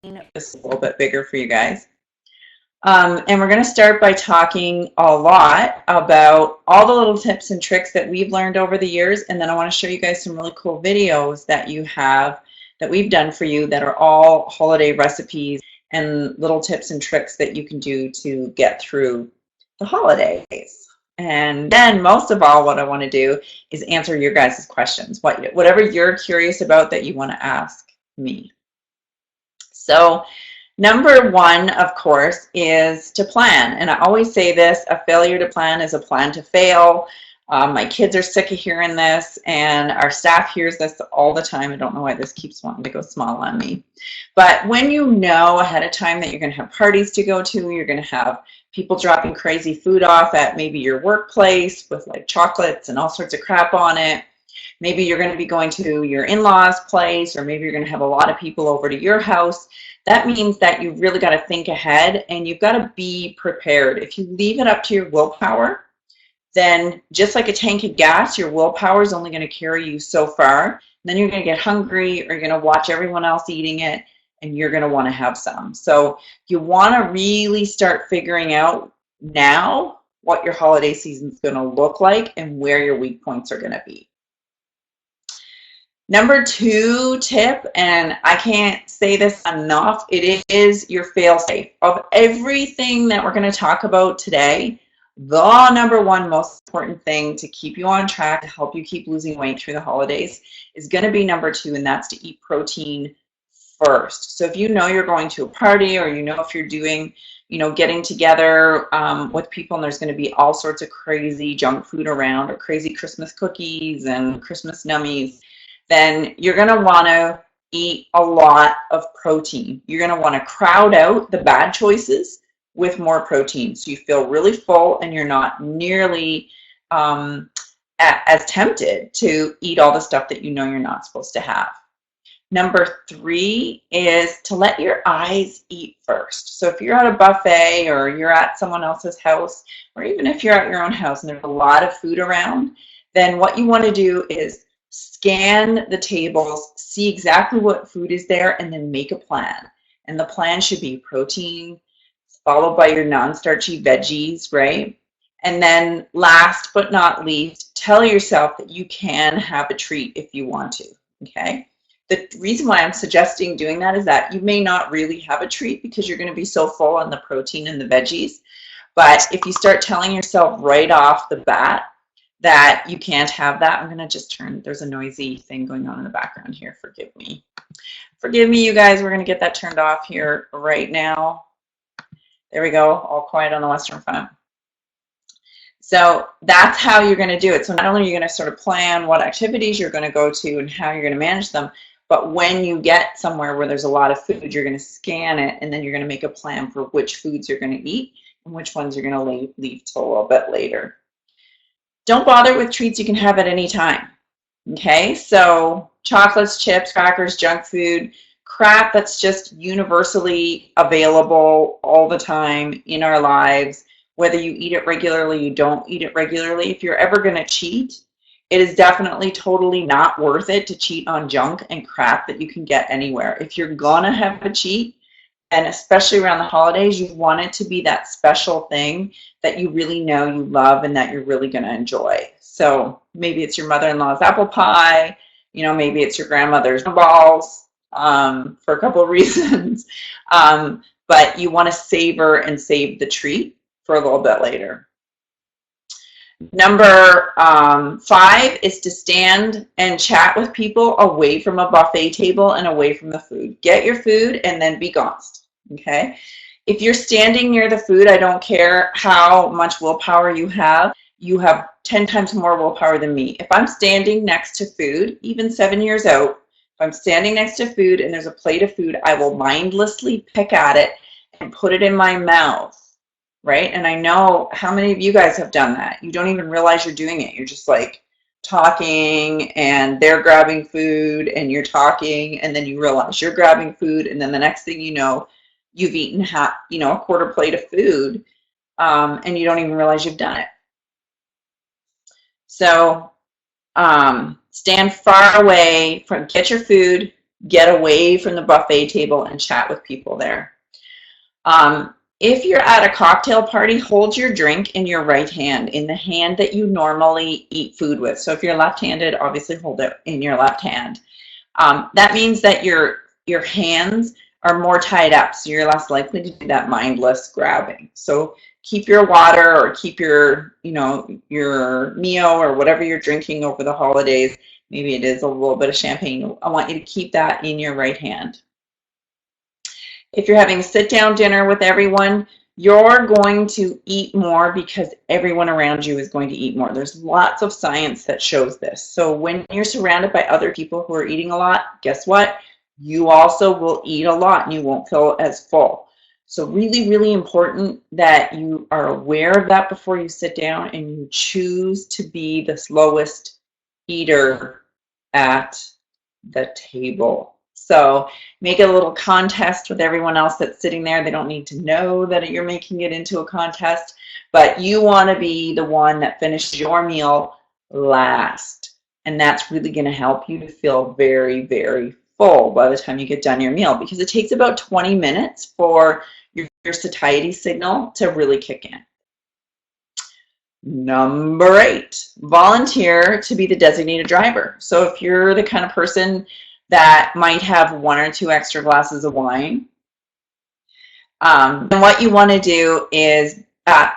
this is a little bit bigger for you guys. And we're going to start by talking a lot about all the little tips and tricks that we've learned over the years. And then I want to show you guys some really cool videos that we've done for you that are all holiday recipes and little tips and tricks that you can do to get through the holidays. And then most of all, what I want to do is answer your guys' questions, whatever you're curious about that you want to ask me. So number one, of course, is to plan. And I always say this, a failure to plan is a plan to fail. My kids are sick of hearing this, and our staff hears this all the time. I don't know why this keeps wanting to go small on me. But when you know ahead of time that you're going to have parties to go to, you're going to have people dropping crazy food off at maybe your workplace with like chocolates and all sorts of crap on it. Maybe you're going to be going to your in-laws' place, or maybe you're going to have a lot of people over to your house. That means that you've really got to think ahead and you've got to be prepared. If you leave it up to your willpower, then just like a tank of gas, your willpower is only going to carry you so far. Then you're going to get hungry, or you're going to watch everyone else eating it, and you're going to want to have some. So you want to really start figuring out now what your holiday season is going to look like and where your weak points are going to be. Number two tip, and I can't say this enough, it is your fail-safe. Of everything that we're going to talk about today, the number one most important thing to keep you on track, to help you keep losing weight through the holidays, is going to be number two, and that's to eat protein first. So if you know you're going to a party, or you know if you're doing, getting together with people and there's going to be all sorts of crazy junk food around, or crazy Christmas cookies and Christmas nummies, then you're going to want to eat a lot of protein. You're going to want to crowd out the bad choices with more protein, so you feel really full and you're not nearly as tempted to eat all the stuff that you know you're not supposed to have. Number three is to let your eyes eat first. So if you're at a buffet, or you're at someone else's house, or even if you're at your own house and there's a lot of food around, then what you want to do is scan the tables, see exactly what food is there, and then make a plan. And the plan should be protein, followed by your non-starchy veggies, right? And then last but not least, tell yourself that you can have a treat if you want to, okay? The reason why I'm suggesting doing that is that you may not really have a treat because you're going to be so full on the protein and the veggies. But if you start telling yourself right off the bat that you can't have that, I'm going to just there's a noisy thing going on in the background here. Forgive me. Forgive me, you guys. We're going to get that turned off here right now. There we go. All quiet on the Western Front. So that's how you're going to do it. So not only are you going to sort of plan what activities you're going to go to and how you're going to manage them, but when you get somewhere where there's a lot of food, you're going to scan it, and then you're going to make a plan for which foods you're going to eat and which ones you're going to leave till a little bit later. Don't bother with treats you can have at any time, okay? So chocolates, chips, crackers, junk food, crap that's just universally available all the time in our lives, whether you eat it regularly, you don't eat it regularly. If you're ever going to cheat, it is definitely totally not worth it to cheat on junk and crap that you can get anywhere. If you're going to have a cheat, and especially around the holidays, you want it to be that special thing that you really know you love and that you're really going to enjoy. So maybe it's your mother-in-law's apple pie, maybe it's your grandmother's balls for a couple of reasons. But you want to savor and save the treat for a little bit later. Number 5 is to stand and chat with people away from a buffet table and away from the food. Get your food and then be gone. Okay? If you're standing near the food, I don't care how much willpower you have 10 times more willpower than me. If I'm standing next to food, even 7 years out, if I'm standing next to food and there's a plate of food, I will mindlessly pick at it and put it in my mouth. Right? And I know how many of you guys have done that. You don't even realize you're doing it. You're just like talking, and they're grabbing food, and you're talking, and then you realize you're grabbing food, and then the next thing you know, you've eaten a quarter plate of food, and you don't even realize you've done it. So stand far away from, get your food, get away from the buffet table and chat with people there. If you're at a cocktail party, hold your drink in your right hand, in the hand that you normally eat food with. So if you're left-handed, obviously hold it in your left hand. That means that your hands are more tied up, so you're less likely to do that mindless grabbing. So keep your water or keep your, your Mio or whatever you're drinking over the holidays. Maybe it is a little bit of champagne. I want you to keep that in your right hand. If you're having a sit-down dinner with everyone, you're going to eat more because everyone around you is going to eat more. There's lots of science that shows this. So when you're surrounded by other people who are eating a lot, guess what? You also will eat a lot and you won't feel as full. So really, really important that you are aware of that before you sit down and you choose to be the slowest eater at the table. So make it a little contest with everyone else that's sitting there. They don't need to know that you're making it into a contest, but you want to be the one that finishes your meal last. And that's really going to help you to feel very, very full by the time you get done your meal, because it takes about 20 minutes for your satiety signal to really kick in. Number 8, volunteer to be the designated driver. So if you're the kind of person that might have 1 or 2 extra glasses of wine, and what you want to do is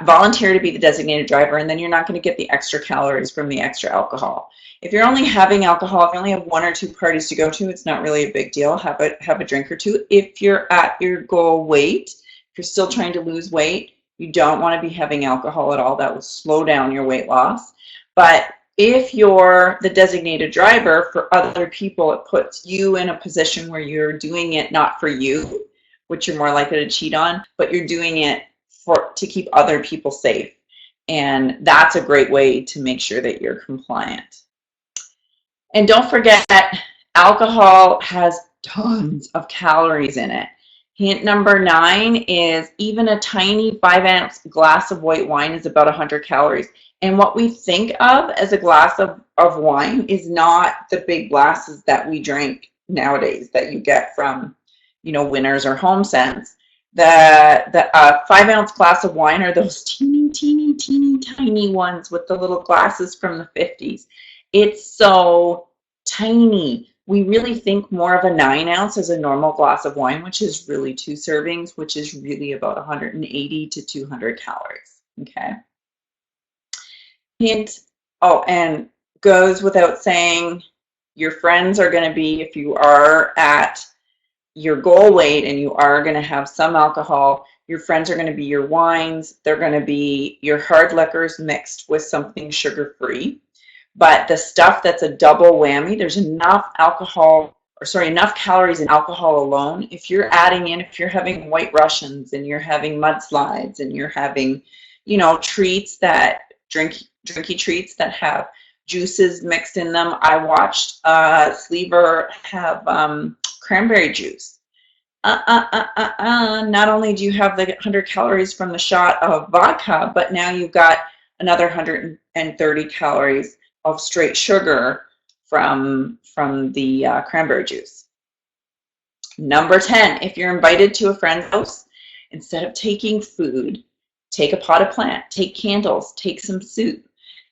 volunteer to be the designated driver, and then you're not going to get the extra calories from the extra alcohol. If you're only having alcohol, if you only have 1 or 2 parties to go to, it's not really a big deal. Have a drink or two. If you're at your goal weight, if you're still trying to lose weight, you don't want to be having alcohol at all. That will slow down your weight loss. But if you're the designated driver for other people, it puts you in a position where you're doing it not for you, which you're more likely to cheat on, but you're doing it to keep other people safe. And that's a great way to make sure that you're compliant. And don't forget, alcohol has tons of calories in it. Hint number 9 is even a tiny 5-ounce glass of white wine is about 100 calories. And what we think of as a glass of wine is not the big glasses that we drink nowadays that you get from, Winners or HomeSense. The 5-ounce glass of wine are those teeny, teeny, teeny, tiny ones with the little glasses from the 50s. It's so tiny. We really think more of a 9-ounce as a normal glass of wine, which is really 2 servings, which is really about 180 to 200 calories. Okay. Hint, and goes without saying, your friends are going to be, if you are at your goal weight and you are going to have some alcohol, your friends are going to be your wines. They're going to be your hard liquors mixed with something sugar-free. But the stuff that's a double whammy, there's enough enough calories in alcohol alone. If you're having White Russians and you're having mudslides and you're having, treats drinky treats that have juices mixed in them. I watched Sleever have cranberry juice. Not only do you have the 100 calories from the shot of vodka, but now you've got another 130 calories of straight sugar from the cranberry juice. Number 10, if you're invited to a friend's house, instead of taking food, take a potted plant, take candles, take some soup,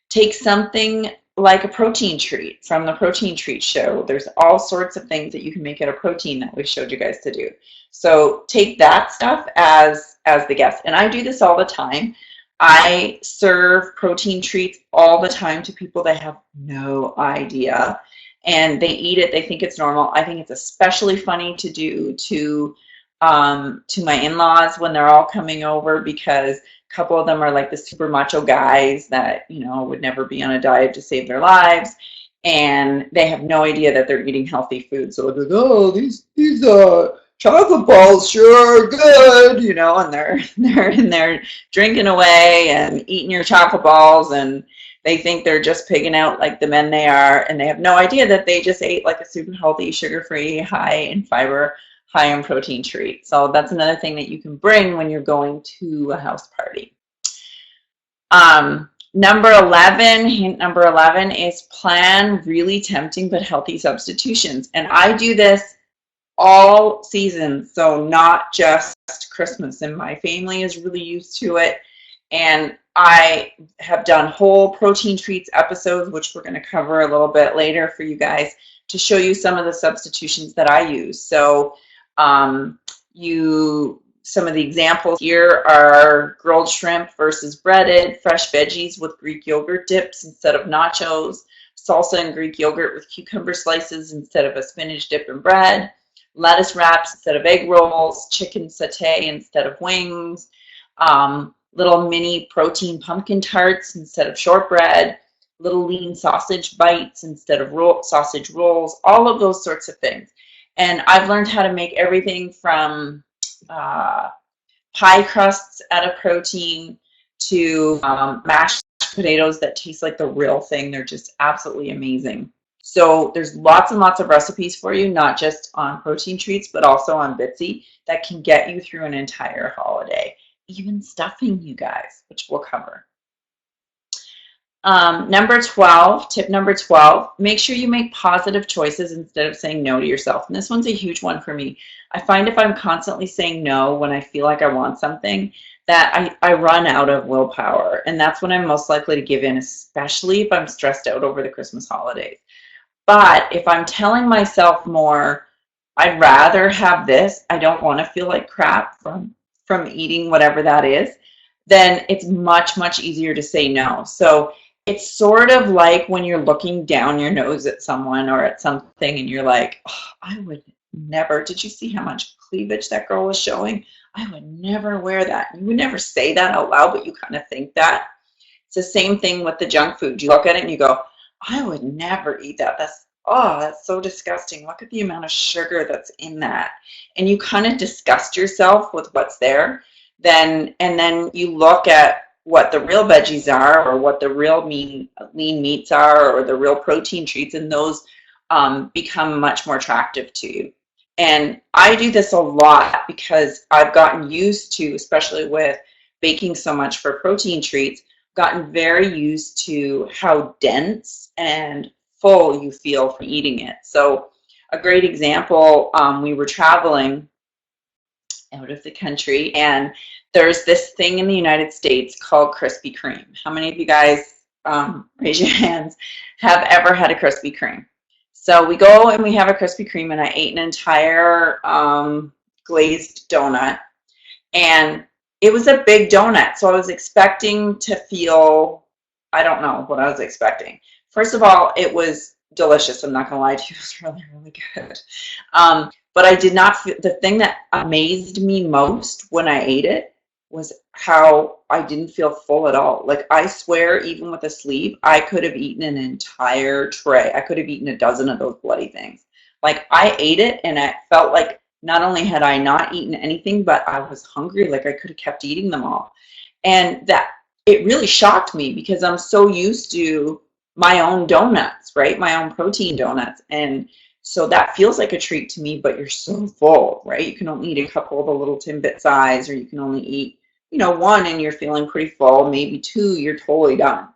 take something like a protein treat from the protein treat show. There's all sorts of things that you can make out of protein that we showed you guys to do. So take that stuff as the guest. And I do this all the time. I serve protein treats all the time to people that have no idea. And they eat it. They think it's normal. I think it's especially funny to do to my in-laws when they're all coming over, because a couple of them are like the super macho guys that, would never be on a diet to save their lives. And they have no idea that they're eating healthy food. So they're like, oh, these chocolate balls sure are good, and they're in there drinking away and eating your chocolate balls, and they think they're just pigging out like the men they are, and they have no idea that they just ate like a super healthy, sugar-free, high in fiber, high in protein treat. So that's another thing that you can bring when you're going to a house party. Hint number 11 is plan really tempting but healthy substitutions. And I do this all seasons, so not just Christmas. And my family is really used to it. And I have done whole protein treats episodes, which we're going to cover a little bit later for you guys, to show you some of the substitutions that I use. So some of the examples here are grilled shrimp versus breaded, fresh veggies with Greek yogurt dips instead of nachos, salsa and Greek yogurt with cucumber slices instead of a spinach dip and bread, lettuce wraps instead of egg rolls, chicken satay instead of wings, little mini protein pumpkin tarts instead of shortbread, little lean sausage bites instead of sausage rolls, all of those sorts of things. And I've learned how to make everything from pie crusts out of protein to mashed potatoes that taste like the real thing. They're just absolutely amazing. So there's lots and lots of recipes for you, not just on protein treats, but also on Bitsy that can get you through an entire holiday. Even stuffing, you guys, which we'll cover. Tip number 12, make sure you make positive choices instead of saying no to yourself. And this one's a huge one for me. I find if I'm constantly saying no when I feel like I want something, that I run out of willpower. And that's when I'm most likely to give in, especially if I'm stressed out over the Christmas holidays. But if I'm telling myself more, I'd rather have this, I don't want to feel like crap from eating whatever that is, then it's much, much easier to say no. So it's sort of like when you're looking down your nose at someone or at something and you're like, oh, I would never, did you see how much cleavage that girl was showing? I would never wear that. You would never say that out loud, but you kind of think that. It's the same thing with the junk food. You look at it and you go, I would never eat that. That's so disgusting. Look at the amount of sugar that's in that. And you kind of disgust yourself with what's there. And then you look at what the real veggies are, or what the real lean meats are, or the real protein treats, and those become much more attractive to you. And I do this a lot because I've gotten used to, especially with baking so much for protein treats, gotten very used to how dense and full you feel from eating it. So a great example, we were traveling out of the country, and there's this thing in the United States called Krispy Kreme. How many of you guys, raise your hands, have ever had a Krispy Kreme? So we go and we have a Krispy Kreme, and I ate an entire glazed donut, and it was a big donut, so I was expecting to feel, I don't know what I was expecting. First of all, it was delicious. I'm not going to lie to you. It was really, really good. But I did not feel, the thing that amazed me most when I ate it was how I didn't feel full at all. Like, I swear, even with a sleeve, I could have eaten an entire tray. I could have eaten a dozen of those bloody things. Like, I ate it, and I felt like not only had I not eaten anything, but I was hungry. Like, I could have kept eating them all. And that, it really shocked me because I'm so used to my own donuts, right? My own protein donuts. And so that feels like a treat to me, but you're so full, right? You can only eat a couple of the little Timbit size, or you can only eat, one and you're feeling pretty full, maybe two, you're totally done.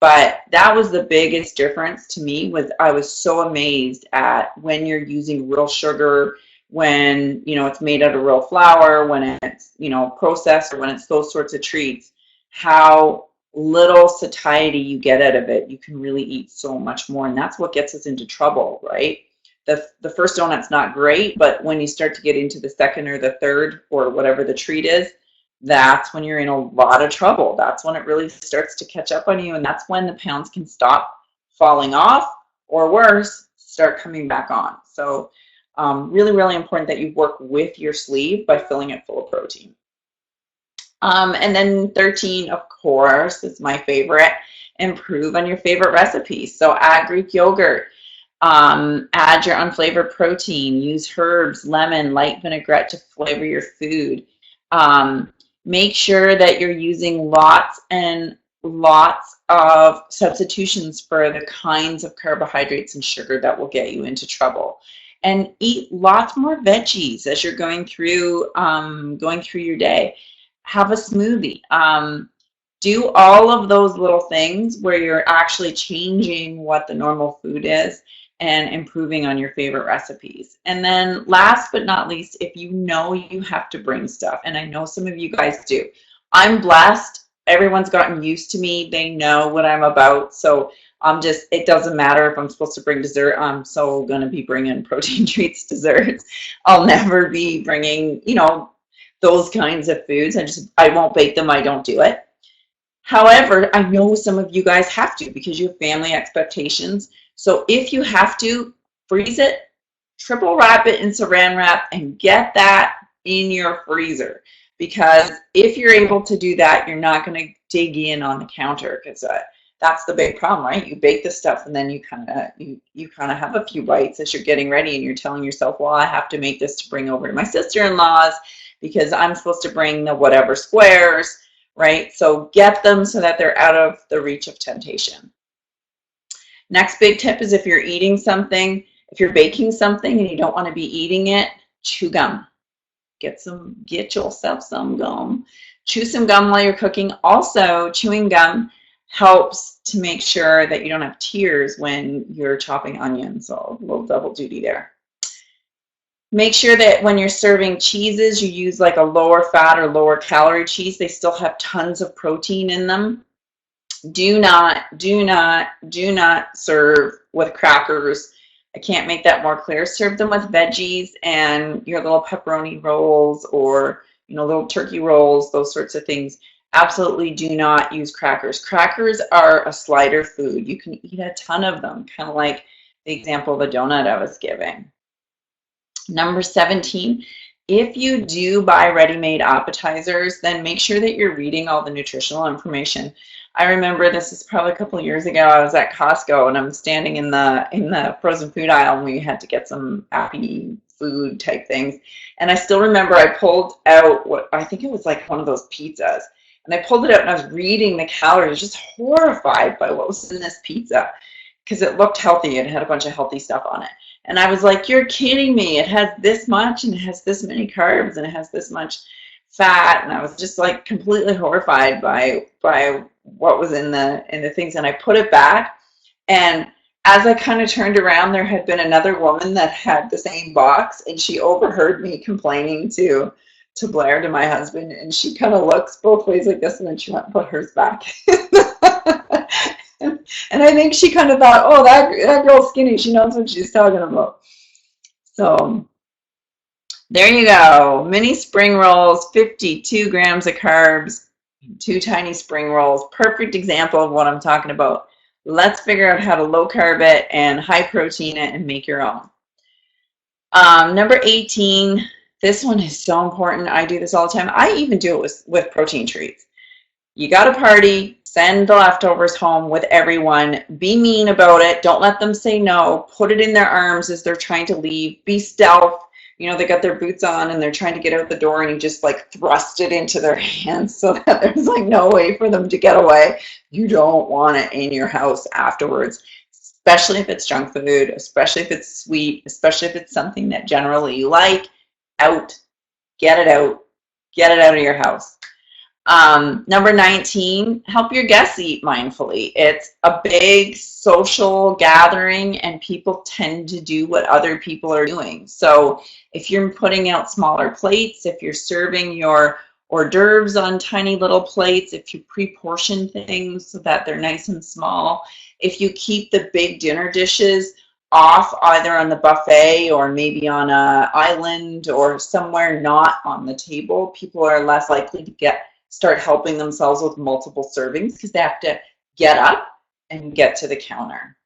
But that was the biggest difference to me. Was I was so amazed at when you're using real sugar, when, it's made out of real flour, when it's, processed, or when it's those sorts of treats, how little satiety you get out of it. You can really eat so much more, and that's what gets us into trouble, right? The first donut's not great, but when you start to get into the second or the third or whatever the treat is, that's when you're in a lot of trouble. That's when it really starts to catch up on you, and that's when the pounds can stop falling off, or worse, start coming back on. So really, really important that you work with your sleeve by filling it full of protein. And then 13, of course, is my favorite. Improve on your favorite recipes. So add Greek yogurt. Add your unflavored protein. Use herbs, lemon, light vinaigrette to flavor your food. Make sure that you're using lots and lots of substitutions for the kinds of carbohydrates and sugar that will get you into trouble. And eat lots more veggies as you're going through your day. Have a smoothie. Do all of those little things where you're actually changing what the normal food is, and improving on your favorite recipes. And then last but not least, if you know you have to bring stuff, and I know some of you guys do, I'm blessed. Everyone's gotten used to me. They know what I'm about. So it doesn't matter if I'm supposed to bring dessert. I'm so going to be bringing protein treats, desserts. I'll never be bringing, those kinds of foods. I won't bake them. I don't do it. However, I know some of you guys have to because you have family expectations. So if you have to, freeze it, triple wrap it in saran wrap, and get that in your freezer. Because if you're able to do that, you're not going to dig in on the counter, because that's the big problem, right? You bake the stuff and then you kind of have a few bites as you're getting ready, and you're telling yourself, well, I have to make this to bring over to my sister-in-law's because I'm supposed to bring the whatever squares, right? So get them so that they're out of the reach of temptation. Next big tip is if you're eating something, if you're baking something and you don't want to be eating it, chew gum. Get yourself some gum. Chew some gum while you're cooking. Also, chewing gum helps to make sure that you don't have tears when you're chopping onions. So a little double duty there. Make sure that when you're serving cheeses, you use like a lower fat or lower calorie cheese. They still have tons of protein in them. Do not serve with crackers. I can't make that more clear. Serve them with veggies and your little pepperoni rolls, or little turkey rolls, those sorts of things. Absolutely do not use crackers. Crackers are a slider food. You can eat a ton of them, kind of like the example of the donut I was giving. Number 17, if you do buy ready-made appetizers, then make sure that you're reading all the nutritional information. I remember, this is probably a couple of years ago, I was at Costco and I'm standing in the frozen food aisle, and we had to get some happy food type things. And I still remember I pulled out what I think it was like one of those pizzas. And I pulled it out and I was reading the calories, just horrified by what was in this pizza because it looked healthy and had a bunch of healthy stuff on it. And I was like, you're kidding me. It has this much and it has this many carbs and it has this much fat. And I was just like completely horrified by what was in the things. And I put it back, and as I kind of turned around, there had been another woman that had the same box, and she overheard me complaining to Blair, to my husband, and she kind of looks both ways like this, and then she went and put hers back. And I think she kind of thought, oh, that girl's skinny. She knows what she's talking about. So there you go. Mini spring rolls, 52 grams of carbs, 2 tiny spring rolls. Perfect example of what I'm talking about. Let's figure out how to low carb it and high protein it and make your own. Number 18, this one is so important. I do this all the time. I even do it with protein treats. You got a party, send the leftovers home with everyone. Be mean about it. Don't let them say no. Put it in their arms as they're trying to leave. Be stealth. They got their boots on and they're trying to get out the door, and you just like thrust it into their hands so that there's like no way for them to get away. You don't want it in your house afterwards, especially if it's junk food, especially if it's sweet, especially if it's something that generally you like. Get it out of your house. Number 19, help your guests eat mindfully. It's a big social gathering, and people tend to do what other people are doing. So if you're putting out smaller plates, if you're serving your hors d'oeuvres on tiny little plates, if you pre-portion things so that they're nice and small, if you keep the big dinner dishes off either on the buffet or maybe on an island or somewhere not on the table, people are less likely to start helping themselves with multiple servings because they have to get up and get to the counter.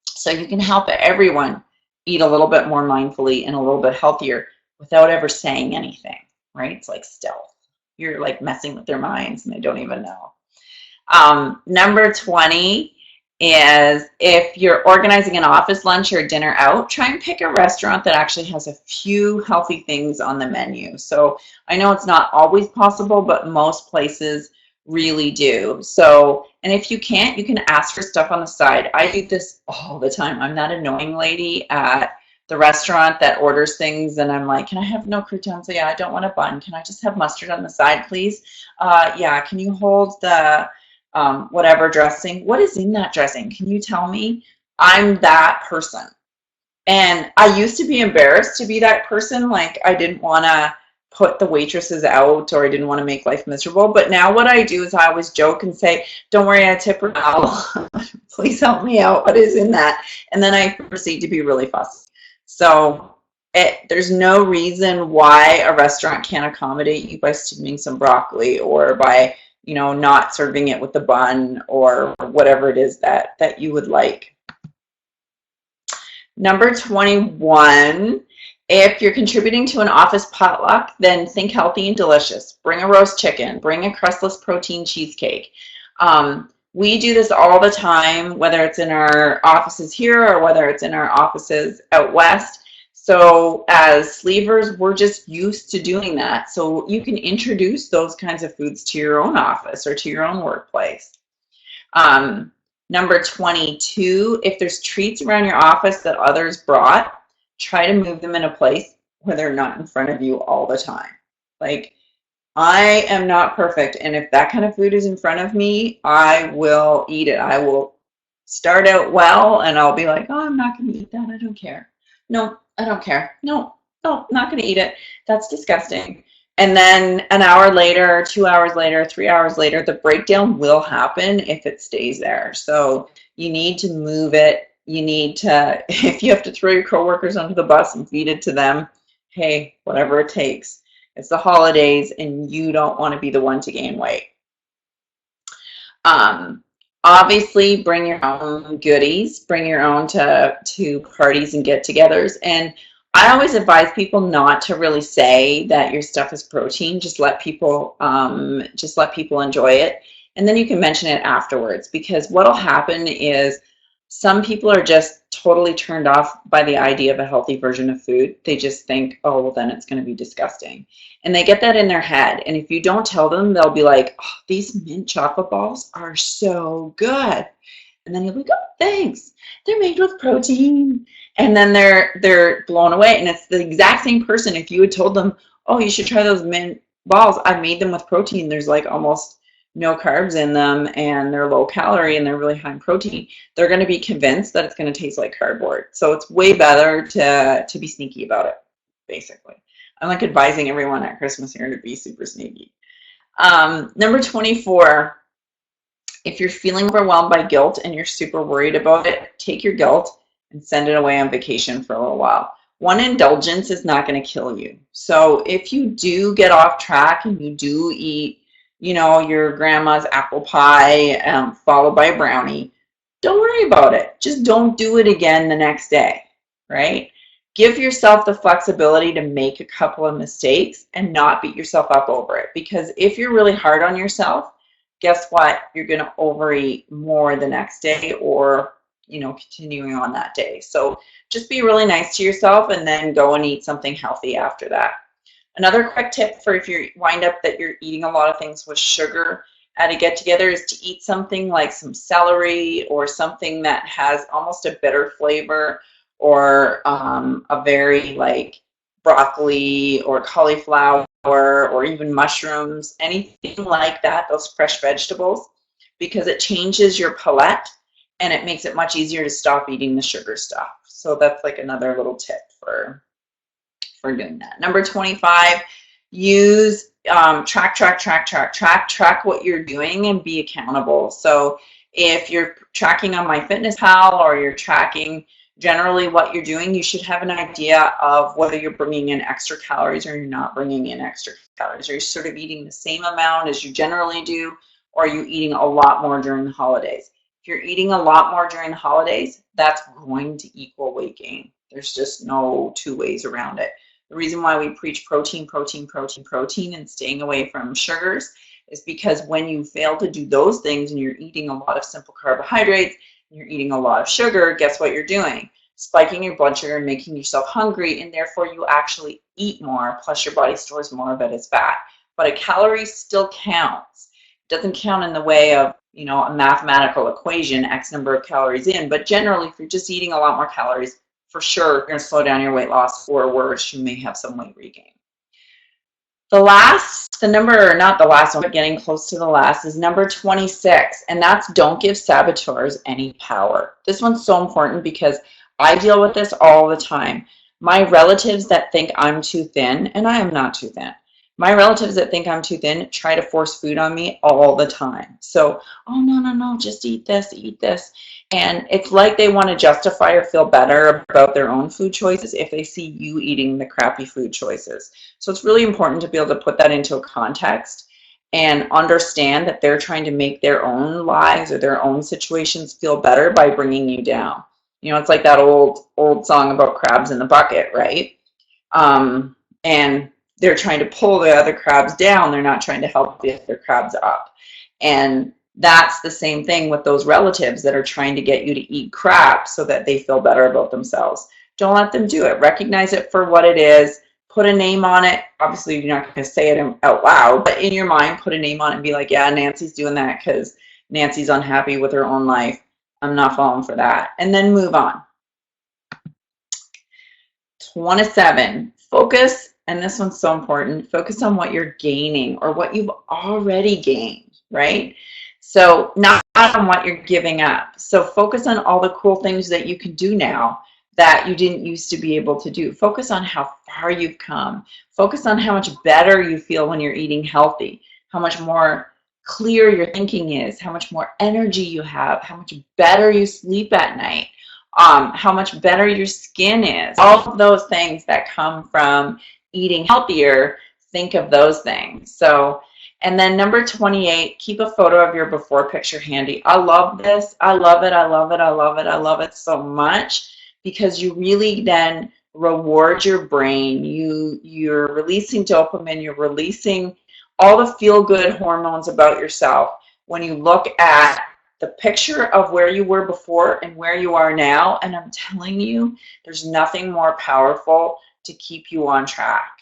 So you can help everyone eat a little bit more mindfully and a little bit healthier without ever saying anything, right? It's like stealth. You're like messing with their minds and they don't even know. Number 20 is if you're organizing an office lunch or a dinner out, try and pick a restaurant that actually has a few healthy things on the menu. So I know it's not always possible, but most places really do. So, and if you can't, you can ask for stuff on the side. I do this all the time. I'm that annoying lady at the restaurant that orders things and I'm like, can I have no croutons? So, yeah, I don't want a bun. Can I just have mustard on the side, please? Yeah, can you hold the whatever dressing? What is in that dressing? Can you tell me? I'm that person. And I used to be embarrassed to be that person. Like, I didn't want to put the waitresses out, or I didn't want to make life miserable. But now what I do is I always joke and say, don't worry, I tip her now. Please help me out. What is in that? And then I proceed to be really fussy. So there's no reason why a restaurant can't accommodate you by steaming some broccoli, or by, not serving it with the bun, or whatever it is that you would like. Number 21, if you're contributing to an office potluck, then think healthy and delicious. Bring a roast chicken. Bring a crustless protein cheesecake. We do this all the time, whether it's in our offices here or whether it's in our offices out west. So as sleevers, we're just used to doing that. So you can introduce those kinds of foods to your own office or to your own workplace. Number 22, if there's treats around your office that others brought, try to move them in a place where they're not in front of you all the time. Like, I am not perfect, and if that kind of food is in front of me, I will eat it. I will start out well, and I'll be like, oh, I'm not going to eat that. I don't care. No, I don't care. No, not going to eat it. That's disgusting. And then an hour later, 2 hours later, 3 hours later, the breakdown will happen if it stays there. So you need to move it. You need to, if you have to throw your coworkers under the bus and feed it to them, hey, whatever it takes. It's the holidays, and you don't want to be the one to gain weight. Obviously, bring your own goodies. Bring your own to parties and get-togethers. And I always advise people not to really say that your stuff is protein. Just let people enjoy it, and then you can mention it afterwards. Because what'll happen is some people are just totally turned off by the idea of a healthy version of food. They just think, oh, well, then it's going to be disgusting, and they get that in their head. And if you don't tell them, they'll be like, oh, these mint chocolate balls are so good. And then you'll be like, oh, thanks. They're made with protein. And then they're blown away. And it's the exact same person. If you had told them, oh, you should try those mint balls, I made them with protein. There's like almost no carbs in them, and they're low calorie, and they're really high in protein. They're going to be convinced that it's going to taste like cardboard. So it's way better to be sneaky about it, basically. I'm like advising everyone at Christmas here to be super sneaky. Number 24. If you're feeling overwhelmed by guilt and you're super worried about it, take your guilt and send it away on vacation for a little while. One indulgence is not going to kill you. So if you do get off track and you do eat, your grandma's apple pie followed by a brownie, don't worry about it. Just don't do it again the next day, right? Give yourself the flexibility to make a couple of mistakes and not beat yourself up over it. Because if you're really hard on yourself, guess what? You're going to overeat more the next day, or, continuing on that day. So just be really nice to yourself, and then go and eat something healthy after that. Another quick tip for if you wind up that you're eating a lot of things with sugar at a get-together is to eat something like some celery, or something that has almost a bitter flavor, or a very like broccoli or cauliflower, or even mushrooms, anything like that, those fresh vegetables, because it changes your palate and it makes it much easier to stop eating the sugar stuff. So that's like another little tip for doing that. Number 25, use track what you're doing and be accountable. So if you're tracking on MyFitnessPal, or you're tracking generally what you're doing, you should have an idea of whether you're bringing in extra calories or you're not bringing in extra calories. Are you sort of eating the same amount as you generally do, or are you eating a lot more during the holidays? If you're eating a lot more during the holidays, that's going to equal weight gain. There's just no two ways around it. The reason why we preach protein, and staying away from sugars is because when you fail to do those things and you're eating a lot of simple carbohydrates, you're eating a lot of sugar, guess what you're doing? Spiking your blood sugar and making yourself hungry, and therefore you actually eat more, plus your body stores more of it as fat. But a calorie still counts. It doesn't count in the way of, a mathematical equation, X number of calories in, but generally if you're just eating a lot more calories, for sure you're going to slow down your weight loss, or worse, you may have some weight regain. The number, not the last one, but getting close to the last, is number 26, and that's don't give saboteurs any power. This one's so important because I deal with this all the time. My relatives that think I'm too thin, and I am not too thin. My relatives that think I'm too thin try to force food on me all the time. So, oh, no, no, no, just eat this, eat this. And it's like they want to justify or feel better about their own food choices if they see you eating the crappy food choices. So it's really important to be able to put that into a context and understand that they're trying to make their own lives or their own situations feel better by bringing you down. You know, it's like that old song about crabs in the bucket, right? And they're trying to pull the other crabs down. They're not trying to help the other crabs up. And that's the same thing with those relatives that are trying to get you to eat crap so that they feel better about themselves. Don't let them do it. Recognize it for what it is. Put a name on it. Obviously, you're not going to say it out loud, but in your mind, put a name on it and be like, yeah, Nancy's doing that because Nancy's unhappy with her own life. I'm not falling for that. And then move on. 27, focus, and this one's so important, focus on what you're gaining or what you've already gained, right? So not on what you're giving up. So focus on all the cool things that you can do now that you didn't used to be able to do. Focus on how far you've come. Focus on how much better you feel when you're eating healthy, how much more clear your thinking is, how much more energy you have, how much better you sleep at night, how much better your skin is. All of those things that come from eating healthier, think of those things. So, and then number 28, keep a photo of your before picture handy. I love this. I love it. I love it. I love it. I love it so much because you really then reward your brain. You're releasing dopamine. You're releasing all the feel-good hormones about yourself when you look at the picture of where you were before and where you are now. And I'm telling you, there's nothing more powerful to keep you on track.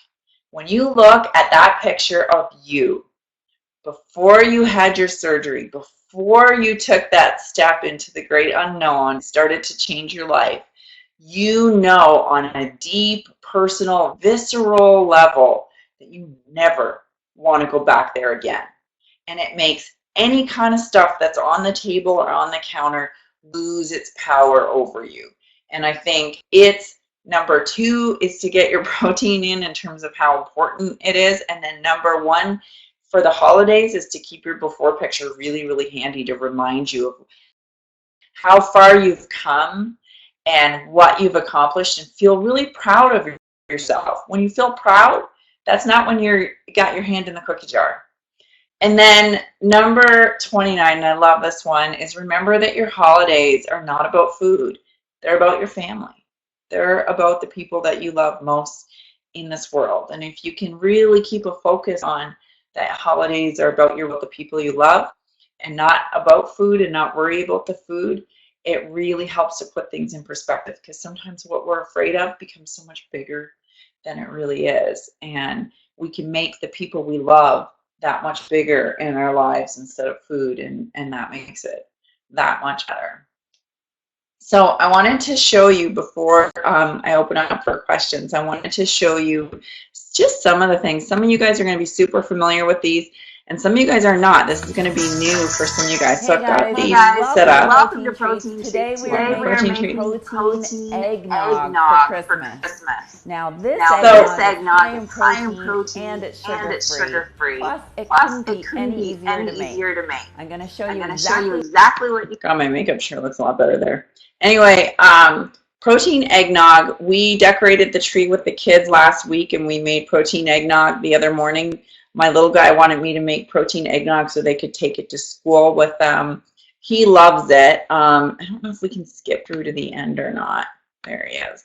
When you look at that picture of you before you had your surgery, before you took that step into the great unknown, started to change your life, you know on a deep, personal, visceral level that you never want to go back there again. And it makes any kind of stuff that's on the table or on the counter lose its power over you. And I think it's number 2 is to get your protein in terms of how important it is. And then number 1 for the holidays is to keep your before picture really, really handy to remind you of how far you've come and what you've accomplished and feel really proud of yourself. When you feel proud, that's not when you got your hand in the cookie jar. And then number 29, and I love this one, is remember that your holidays are not about food. They're about your family. They're about the people that you love most in this world. And if you can really keep a focus on that holidays are about the people you love and not about food and not worry about the food, it really helps to put things in perspective because sometimes what we're afraid of becomes so much bigger than it really is. And we can make the people we love that much bigger in our lives instead of food, and that makes it that much better. So I wanted to show you before I open up for questions, I wanted to show you just some of the things. Some of you guys are going to be super familiar with these, and some of you guys are not. This is going to be new for some of you guys. So I've got these set up. Welcome to Protein Treats. Today we are making protein eggnog for Christmas. Now this eggnog is high in protein and it's sugar-free. Plus it couldn't be any easier to make. I'm going to show you exactly what you... God, my makeup sure looks a lot better there. Anyway, protein eggnog. We decorated the tree with the kids last week and we made protein eggnog the other morning. My little guy wanted me to make protein eggnog so they could take it to school with them. He loves it. I don't know if we can skip through to the end or not. There he is.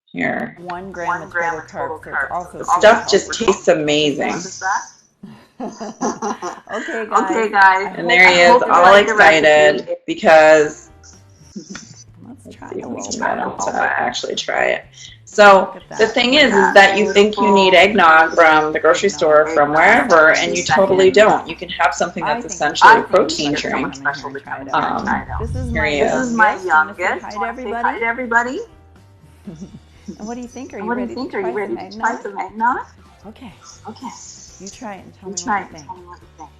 Here. 1 gram of total carbs. The stuff just tastes amazing. Okay, guys. And there he is, all excited because let's try see if a we little can get him bit. to actually try it. So the thing is that you think you need eggnog from the grocery store, from wherever, and you totally don't. You can have something that's essentially a protein drink. This is my youngest. Hi to everybody. And what do you think? Are you ready to try some eggnog? Okay. You try it and tell me what you think.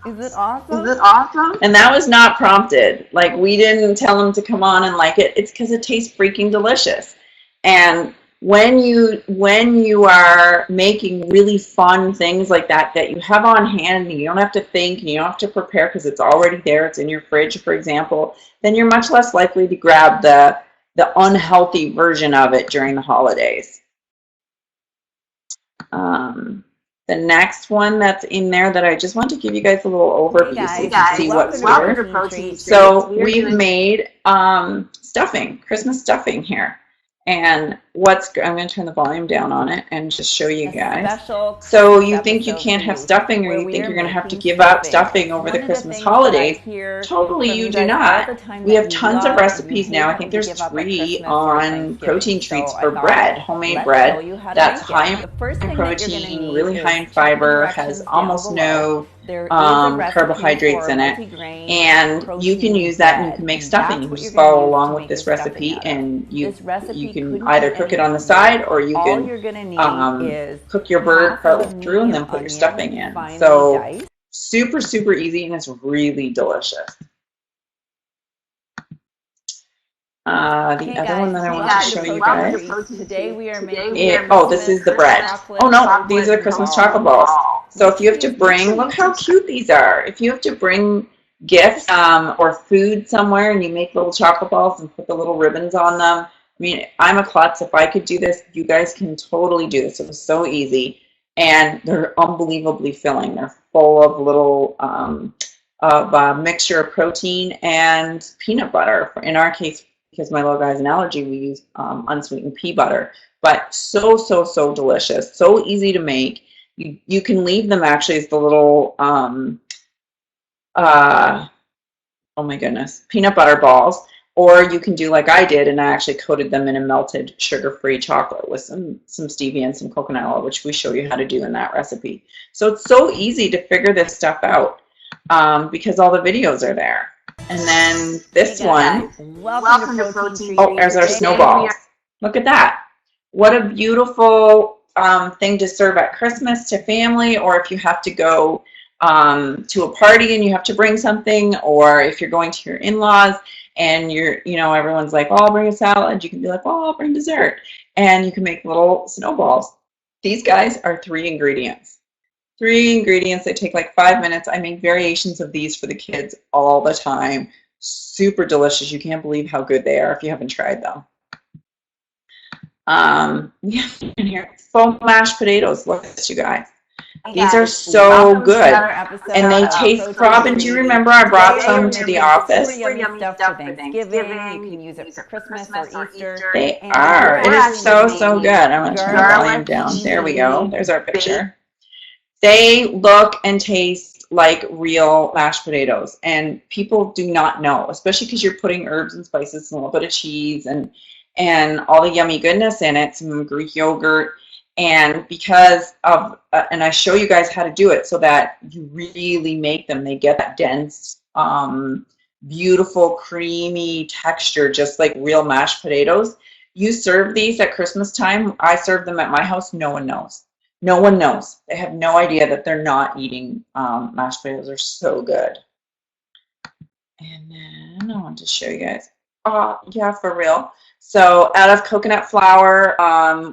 Is it awesome? Is it awesome? And that was not prompted. Like, we didn't tell them to come on and like it. It's because it tastes freaking delicious. And when you are making really fun things like that that you have on hand and you don't have to think and you don't have to prepare because it's already there, it's in your fridge, for example, then you're much less likely to grab the unhealthy version of it during the holidays. The next one that's in there that I just want to give you guys a little overview so you can see what's here. So we've made stuffing, Christmas stuffing here. And I'm going to turn the volume down on it and just show you guys. So you think you can't have stuffing, or you think you're going to have to give up stuffing over the Christmas holidays. Totally, you do not. We have tons of recipes now. I think there's 3 on protein treats for bread, homemade bread. That's high in protein, really high in fiber, has almost no carbohydrates in it, and you can use that and you can make stuffing. You can just follow along with this recipe, and you can either cook it on the side, or you can cook your bird partway through and then put your stuffing in. So super, super easy, and it's really delicious. The other one that I want to show you guys. Today we are making this is the bread. Oh no, these are Christmas chocolate balls. So if you have to bring, look how cute these are. If you have to bring gifts or food somewhere and you make little chocolate balls and put the little ribbons on them. I mean, I'm a klutz. If I could do this, you guys can totally do this. It was so easy. And they're unbelievably filling. They're full of little mixture of protein and peanut butter. In our case, because my little guy has an allergy, we use unsweetened pea butter. But so, so, so delicious. So easy to make. You can leave them actually as the little, oh my goodness, peanut butter balls. Or you can do like I did, and I actually coated them in a melted sugar-free chocolate with some stevia and some coconut oil, which we show you how to do in that recipe. So it's so easy to figure this stuff out because all the videos are there. And then this one, welcome to Protein. there's our snowballs. Look at that. What a beautiful thing to serve at Christmas to family, or if you have to go to a party and you have to bring something, or if you're going to your in-laws and everyone's like, oh, I'll bring a salad. You can be like, oh, I'll bring dessert. And you can make little snowballs. These guys are 3 ingredients. 3 ingredients. They take like 5 minutes. I make variations of these for the kids all the time. Super delicious. You can't believe how good they are if you haven't tried them. We have in here foam mashed potatoes. Look at this, you guys. These are so good, and they taste. Robin, do you remember I brought some to the office? Stuff for Thanksgiving. You can use it for Christmas or Easter. They are. It is so, so good. I'm going to turn the volume down. There we go. There's our picture. They look and taste like real mashed potatoes, and people do not know, especially because you're putting herbs and spices and a little bit of cheese and all the yummy goodness in it, some Greek yogurt. And because of, and I show you guys how to do it so that you really make them, they get that dense, beautiful, creamy texture, just like real mashed potatoes. You serve these at Christmas time. I serve them at my house. No one knows. No one knows. They have no idea that they're not eating mashed potatoes. They're so good. And then I want to show you guys. Oh, yeah, for real. So out of coconut flour,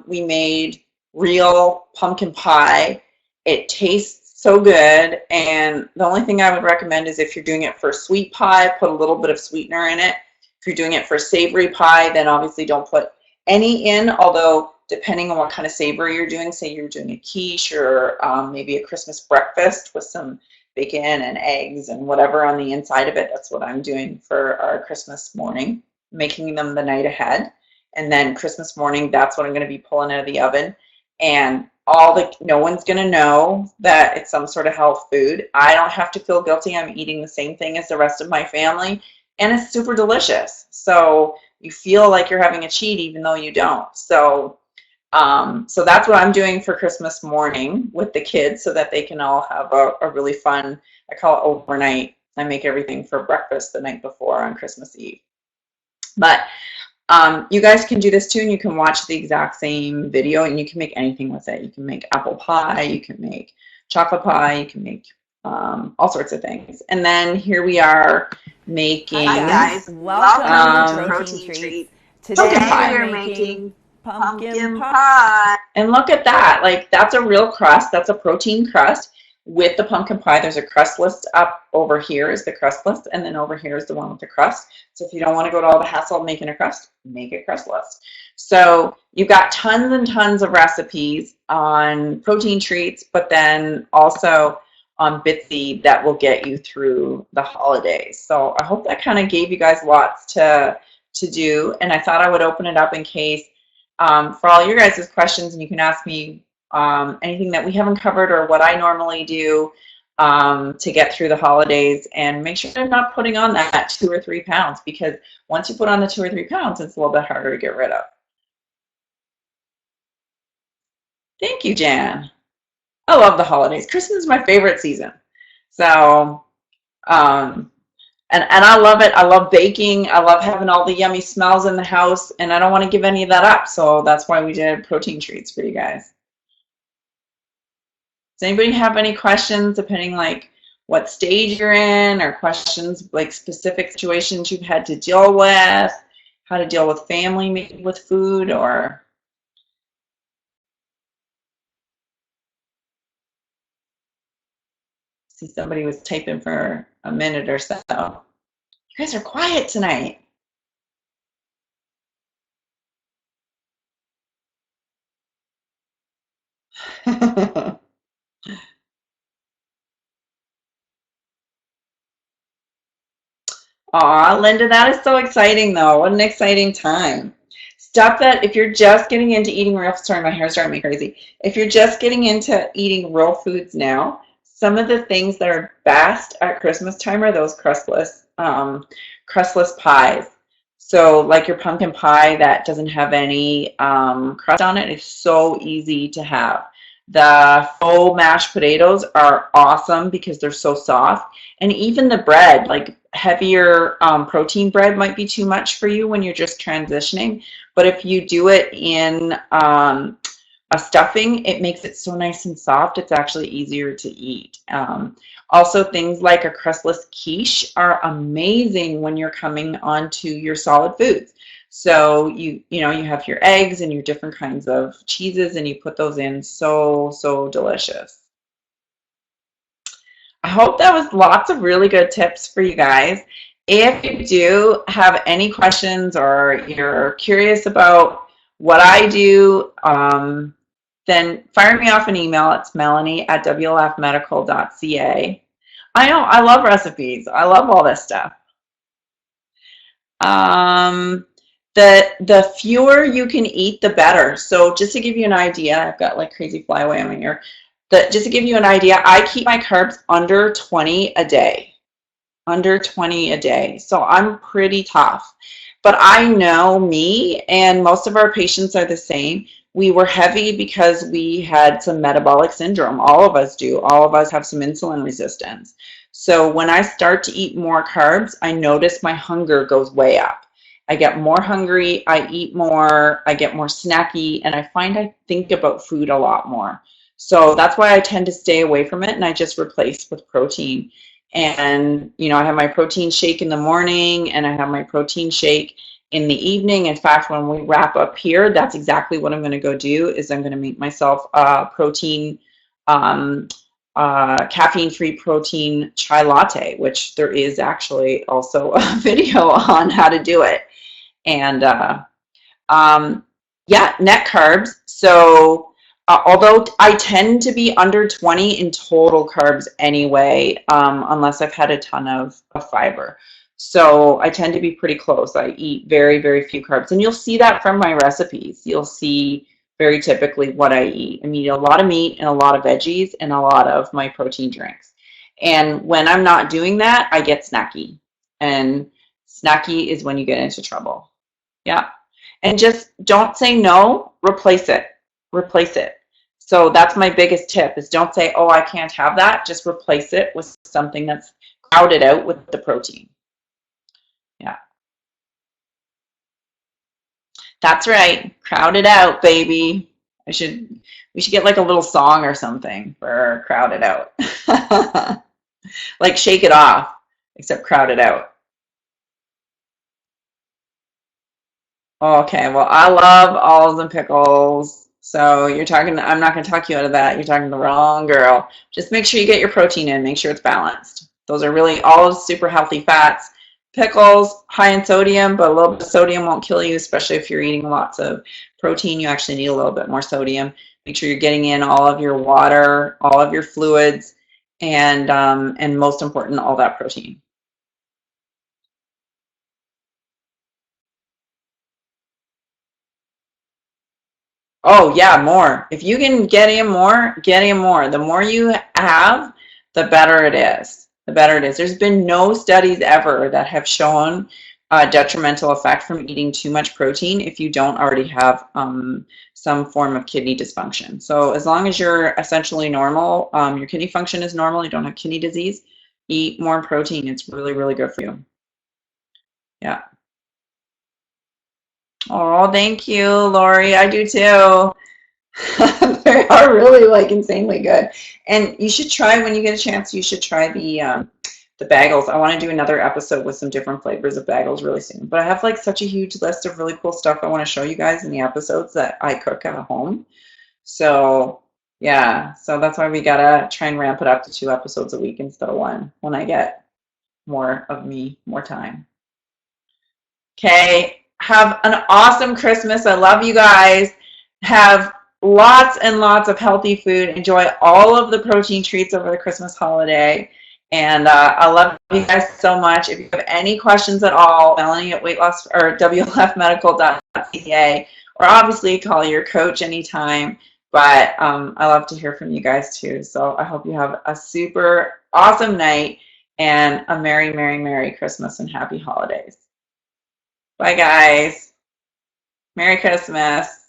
we made real pumpkin pie. It tastes so good, and the only thing I would recommend is if you're doing it for sweet pie, put a little bit of sweetener in it. If you're doing it for savory pie, then obviously don't put any in, although depending on what kind of savory you're doing, say you're doing a quiche or maybe a Christmas breakfast with some bacon and eggs and whatever on the inside of it. That's what I'm doing for our Christmas morning, making them the night ahead. And then Christmas morning, that's what I'm going to be pulling out of the oven. And no one's going to know that it's some sort of health food. I don't have to feel guilty. I'm eating the same thing as the rest of my family, and it's super delicious. So you feel like you're having a cheat even though you don't. So that's what I'm doing for Christmas morning with the kids so that they can all have a really fun, I call it overnight. I make everything for breakfast the night before on Christmas Eve. But you guys can do this too, and you can watch the exact same video, and you can make anything with it. You can make apple pie, you can make chocolate pie, you can make all sorts of things. And then here we are making. Hi guys, welcome to Protein Treats. Today we're making pumpkin pie. And look at that, like that's a real crust. That's a protein crust with the pumpkin pie. There's a crust list up over here is the crust list, and then over here is the one with the crust. So if you don't want to go to all the hassle of making a crust, make a crust list. So you've got tons and tons of recipes on Protein Treats, but then also on Bitsy that will get you through the holidays. So I hope that kind of gave you guys lots to do, and I thought I would open it up in case for all your guys' questions, and you can ask me anything that we haven't covered or what I normally do to get through the holidays, and make sure I'm not putting on that 2 or 3 pounds, because once you put on the 2 or 3 pounds, it's a little bit harder to get rid of. Thank you, Jan. I love the holidays. Christmas is my favorite season. So, and I love it. I love baking. I love having all the yummy smells in the house, and I don't want to give any of that up. So that's why we did Protein Treats for you guys. Does anybody have any questions, depending like what stage you're in, or questions like specific situations you've had to deal with, how to deal with family maybe with food, or... See, somebody was typing for a minute or so. You guys are quiet tonight. Aw, Linda, that is so exciting though. What an exciting time. Stuff that if you're just getting into eating real, sorry, my hair's driving me crazy. If you're just getting into eating real foods now, some of the things that are best at Christmas time are those crustless pies. So like your pumpkin pie that doesn't have any crust on it is so easy to have. The faux mashed potatoes are awesome because they're so soft. And even the bread, like heavier protein bread might be too much for you when you're just transitioning. But if you do it in a stuffing, it makes it so nice and soft, it's actually easier to eat. Also, things like a crustless quiche are amazing when you're coming onto your solid foods. So you have your eggs and your different kinds of cheeses, and you put those in, so delicious. I hope that was lots of really good tips for you guys. If you do have any questions or you're curious about what I do, then fire me off an email. It's melanie@wlfmedical.ca. I know, I love recipes. I love all this stuff. The fewer you can eat, the better. So just to give you an idea, I've got like crazy flyaway on my ear. Just to give you an idea, I keep my carbs under 20 a day. Under 20 a day. So I'm pretty tough. But I know me, and most of our patients are the same. We were heavy because we had some metabolic syndrome. All of us do. All of us have some insulin resistance. So when I start to eat more carbs, I notice my hunger goes way up. I get more hungry, I eat more, I get more snacky, and I find I think about food a lot more. So that's why I tend to stay away from it, and I just replace with protein. And, I have my protein shake in the morning, and I have my protein shake in the evening. In fact, when we wrap up here, that's exactly what I'm going to go do, is I'm going to make myself a protein, caffeine-free protein chai latte, which there is actually also a video on how to do it. And yeah, net carbs. So although I tend to be under 20 in total carbs anyway, unless I've had a ton of fiber. So I tend to be pretty close. I eat very, very few carbs. And you'll see that from my recipes. You'll see very typically what I eat. I eat a lot of meat and a lot of veggies and a lot of my protein drinks. And when I'm not doing that, I get snacky. And snacky is when you get into trouble. Yeah. And just don't say no, replace it. Replace it. So that's my biggest tip, is don't say, oh, I can't have that. Just replace it with something that's crowded out with the protein. Yeah. That's right. Crowd it out, baby. We should get like a little song or something for crowd it out. Like Shake It Off, except crowded out. Okay, well, I love olives and pickles. So you're talking, I'm not going to talk you out of that. You're talking to the wrong girl. Just make sure you get your protein in. Make sure it's balanced. Those are really all super healthy fats. Pickles, high in sodium, but a little bit of sodium won't kill you, especially if you're eating lots of protein. You actually need a little bit more sodium. Make sure you're getting in all of your water, all of your fluids, and most important, all that protein. Oh yeah, more. If you can get in more, get in more. The more you have, the better it is. The better it is. There's been no studies ever that have shown a detrimental effect from eating too much protein if you don't already have some form of kidney dysfunction. So as long as you're essentially normal, your kidney function is normal, you don't have kidney disease, eat more protein. It's really, really good for you. Yeah. Oh, thank you, Lori. I do too. They are really like insanely good. And you should try, when you get a chance, you should try the bagels. I want to do another episode with some different flavors of bagels really soon. But I have like such a huge list of really cool stuff I want to show you guys in the episodes that I cook at home. So yeah, so that's why we gotta try and ramp it up to 2 episodes a week instead of 1 when I get more of me, more time. Okay, have an awesome Christmas. I love you guys. Have lots and lots of healthy food. Enjoy all of the protein treats over the Christmas holiday. And I love you guys so much. If you have any questions at all, Melanie at weight loss or WLFmedical.ca, or obviously call your coach anytime. But I love to hear from you guys too. So I hope you have a super awesome night and a Merry, Merry, Merry Christmas and Happy Holidays. Bye, guys. Merry Christmas.